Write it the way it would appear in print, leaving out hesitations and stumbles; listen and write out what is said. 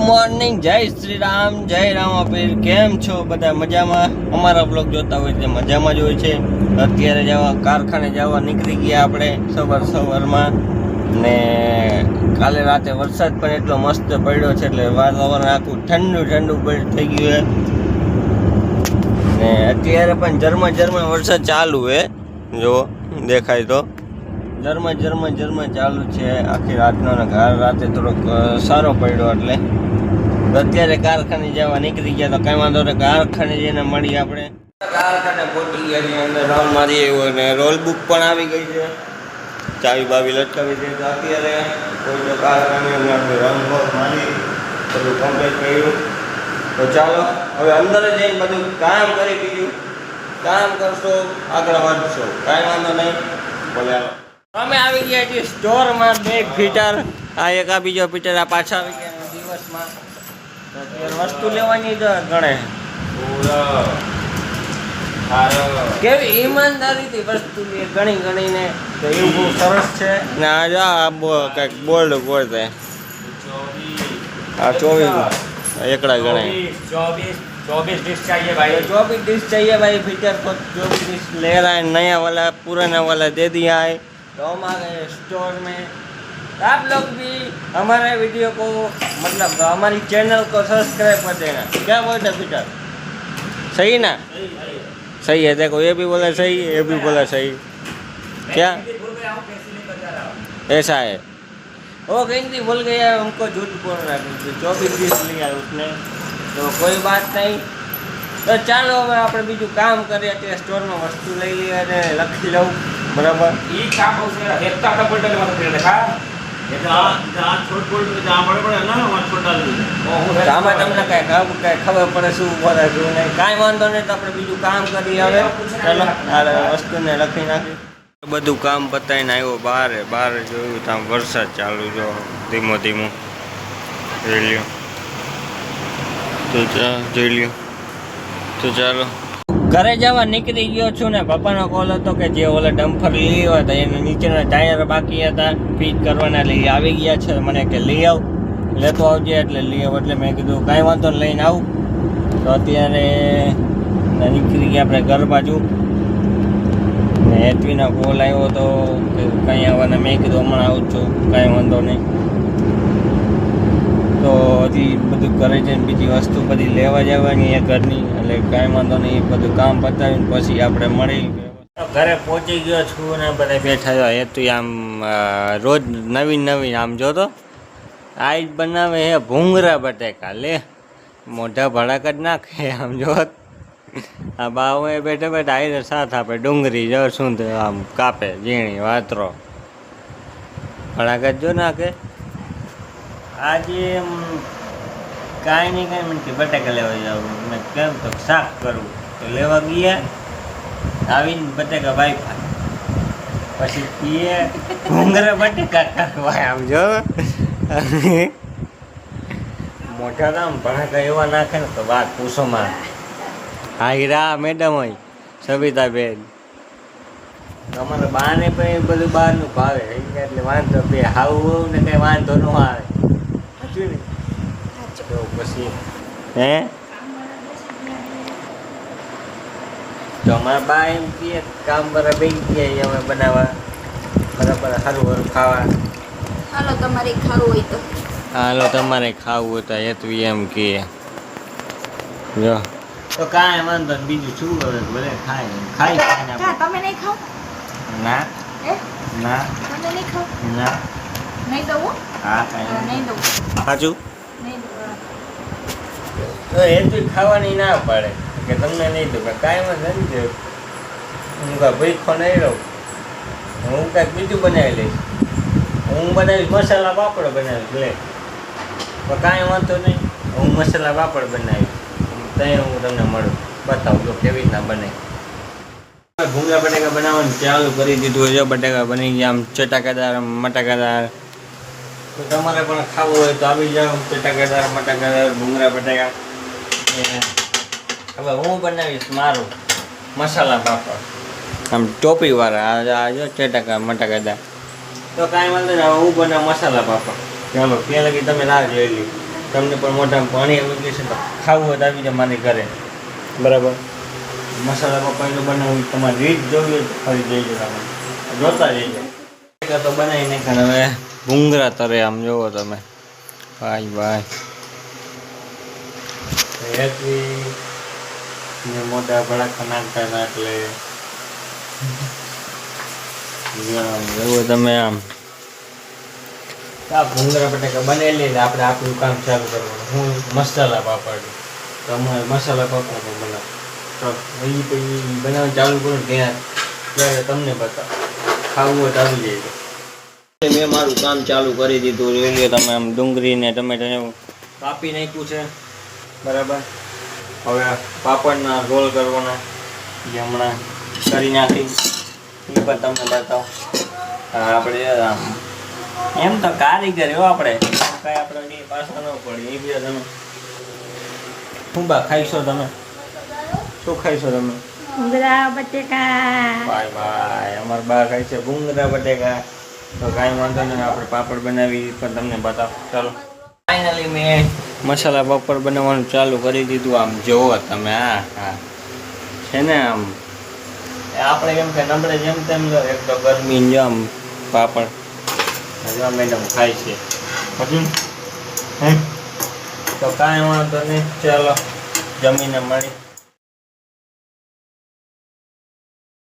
Morning, જય શ્રી રામ, જય રામાપીર. કેમ છો બધા? મજામાં? અમારા બ્લોગ જોતા હોય તે મજામાં જ હોય છે. અત્યારે જવા કારખાને જવા નીકળી ગયા આપણે સવારમાં. ને કાલે રાતે વરસાદ પણ એટલો મસ્ત પડ્યો છે એટલે વાતાવરણ આખું ઠંડુ થઈ ગયું છે. ને અત્યારે પણ ઝરમર વરસાદ ચાલુ છે. જો દેખાય તો ઝરમર ચાલુ છે આખી રાતનો. ને રાતે થોડોક સારો પડ્યો એટલે અત્યારે કારખાને જવા નીકળી ગયા. તો કઈ વાંધો નહીં, કારખાને જઈને મળીએ આપણે. કારખાને પહોંચી ગયા છે, અંદર રાઉન્ડ મારી આવ્યો અને રોલ બુક પણ આવી ગઈ છે, ચાવી બાવી લટકાવી છે. તો અત્યારે કોઈ કારખાને આપણે રાઉન્ડ મારી બધું કમ્પ્લીટ કર્યું. તો ચાલો હવે અંદર જઈને બધું કામ કરી દીધું. કામ કરશો આગળ વધશો, કાંઈ વાંધો નહીં. બોલે અમે આવી ગયા છીએ સ્ટોરમાં. બે ફીટર, આ એક આ બીજો ફીટર, આ પાછા આવી ગયા દિવસમાં. અત્યારે વસ્તુ લેવાની તો ગણે કેવી ઈમાનદારીથી વસ્તુ લે ગણીને. તો એવું બહુ સરસ છે. ને આ કંઈક બોલ્ડ ગોળ છે. આ 24 એકડા ગણાય. 24 डिश चाहिए भाई, 24 डिश चाहिए भाई. फीचर को 24 डिश ले रहा है, नया वाला पुराना वाला दे दिया है. तो हमारे स्टोर में आप लोग भी हमारे वीडियो को मतलब हमारी चैनल को सब्सक्राइब कर देना. क्या बोलते फीचर? सही ना? सही है. देखो ये भी बोला सही, ये भी बोला सही. क्या ऐसा है? वो कहीं भूल गया, हमको झूठ बोल रहा है. 24 डिश लिया उसने, તો કોઈ વાત નહીં. તો ચાલો હવે આપણે બીજું કામ કરીએ. અત્યારે સ્ટોરમાં વસ્તુ લઈ લઈએ અને લખી લઉં. બરાબર? ये काम हो गया हेक्टा का बोल्ट ले मतलब देखा जहाँ छोट बोल्ट जहाँ बड़े बड़े है ना वहाँ छोट डाल दीजिए. આમાં તમને કાંઈ ખબર પડે શું બોલે શું નહીં. કાંઈ વાંધો નહીં. તો આપણે બીજું કામ કરીએ હવે. ચાલો આ વસ્તુને લખી નાખી. બધું કામ પતાવીને આવ્યો બહાર જોયું તો આમ વરસાદ ચાલુ. જો ધીમો જોઈ લ્યો. તો જોઈ લ્યો. તો ચાલો ઘરે જવા નીકળી ગયો છું. ને પપ્પાનો કોલ હતો કે જે ઓલા ડમ્ફર લઈ આવ્યા હતા એના નીચેના ટાયર બાકી હતા ફિટ કરવાના, લઈ આવી ગયા છે. મને કે લઈ આવ, લેતો આવજે. એટલે લઈ આવ એટલે મેં કીધું કાંઈ વાંધો લઈને આવું. તો અત્યારે નીકળી ગયા આપણે ઘર બાજુ. ને હેતવીનો કોલ આવ્યો તો કંઈ આવવાના. મેં કીધું હમણાં આવું છું, કાંઈ વાંધો નહીં. તો હજી બધું ઘરે જઈને બીજી વસ્તુ બધી લેવા જવાની એ ઘરની. એટલે કાંઈ વાંધો નહીં, બધું કામ પતાવીને પછી આપણે મળી. ઘરે પહોંચી ગયો છું ને બધા બેઠા એ તું આમ રોજ નવીન આમ જોતો આ જ બનાવે હે ભૂંગરા બટેકા. લે મોઢા ભડાક જ નાખે આમ જો. આ બાવ બેઠા આઈને સાથ આપે ડુંગળી જો શું આમ કાપે ઝીણી વાતરો ભડાક જ જો નાખે. આજે કાંઈ નહીં મને કે બટાકા લેવા જાવ. મેં કેમ તો શાક કરવું. તો લેવા ગયા, આવીને બટાકા વાઈફા. પછી એ ભૂંગરા બટાકા કરવા આમ જો મોટા તો આમ ભણાકા એવા નાખે ને તો વાત પૂછોમાં. હા હીરા મેડમ હોય સવિતાબેન. અમારા બાને પણ બધું બહારનું ભાવે એટલે વાંધો બે હાવું ને કંઈ વાંધો ન આવે. તો પછી હે તો અમારા બા એમ કહે કામ બરાબર ગયા અમે બનાવવા બરાબર સારું ખાવા. હાલો તમારે ખાવું હોય તો હાલો તમારે ખાવું હોય તો હેતવી એમ કહે. જો તો કાંઈ વાંધો બીજું શું કરે ભલે ખાઈ તમે નહીં ખાવ? ના ના તમે નહીં ખાવ? ના નહીં દઉં. હા કાંઈ નહીં દઉં. સાચું નહીં દઉં. તો હેતુ ખાવાની ના પડે કે તમને નહીં દઉં. કાંઈ વાંધો નથી. હું કાંઈ ભૂખો નહીં રહું. હું કાંઈક બીજું બનાવી લઈશ. હું બનાવીશ મસાલા પાપડ બનાવીશ. લે પણ કાંઈ વાંધો નહીં. હું મસાલા પાપડ બનાવીશ. ત્યાં હું તમને મળું, બતાવું કેવી રીતના બને. ભૂંગળા બટાકા બનાવવાનું ચાલુ કરી દીધું. જો બટાકા બની ગયા આમ ચટાકાદાર મટાકાદાર. તો તમારે પણ ખાવું હોય તો આવી જાઓ. ચટાકાદાર મટાકાદાર ભૂંગળા બટાકા. હવે હું બનાવીશ મારું મસાલા પાપડ આમ ટોપીવાળા. આ જો ચટાકા મટાકાદાર. તો કાંઈ વાંધો નહીં, હું બનાવ મસાલા પાપડ. ચાલો ત્યાં લગી તમે રાહ જોઈ લી. તમને પણ મોઢામાં પાણી આવી ગયું છે તો ખાવું હોય તો આવી જાય મારી ઘરે બરાબર. મસાલા પપ્પાનું બનાવવું તમારી રીત જોવી હોય તો ફરી જઈજો તમે જોતા જઈજો. તો બનાવી નાખે હવે ભૂંગળા તરે આમ જોવો તમે ભાઈ ભાઈ ને મોટા ભડાકા નાખતા હતા એટલે એવું તમે આમ આ ભૂંગળા બટાકા બનાવી લઈને આપણે આપણું કામ ચાલુ કરવાનું. હું મસાલા પાપડ તો અમારે મસાલા પાપડ પણ બનાવ તો એ પછી બનાવવાનું ચાલુ કરું ત્યારે તમને બતાવો ખાવું હોય તો આવી જાય. મેં મારું કામ ચાલુ કરી દીધું. જોઈ લો તમે આમ ડુંગળી ને ટમેટાને કાપી નાખ્યું છે બરાબર. હવે પાપડના રોલ કરવાના જે હમણાં કરી નાખી એ પણ તમને બતાવો. આપણે આમ એમ તો કારીગર હો આપણે કાંઈ આપણે પાછા ન પડે એ બી તમે શું બા ખાઈશો તમે? શું ખાઈશો તમે? ભૂંગળા બટેકા. ભાઈ ભાઈ અમારા બા ખાય છે ભૂંગળા બટેકા. તો કાંઈ વાંધો નહીં આપણે પાપડ બનાવી પણ તમને બતાવો. ચાલો ફાઇનલી મેં મસાલા પાપડ બનાવવાનું ચાલુ કરી દીધું. આમ જોવો તમે હા હા છે ને આમ આપણે એમ કે નબળે જેમ તેમ એક તો ગરમી જો આમ પાપડ હજુ મેડમ ખાય છે પછી તો કાંઈ વાંધો નહીં. ચાલો જમીને મળી.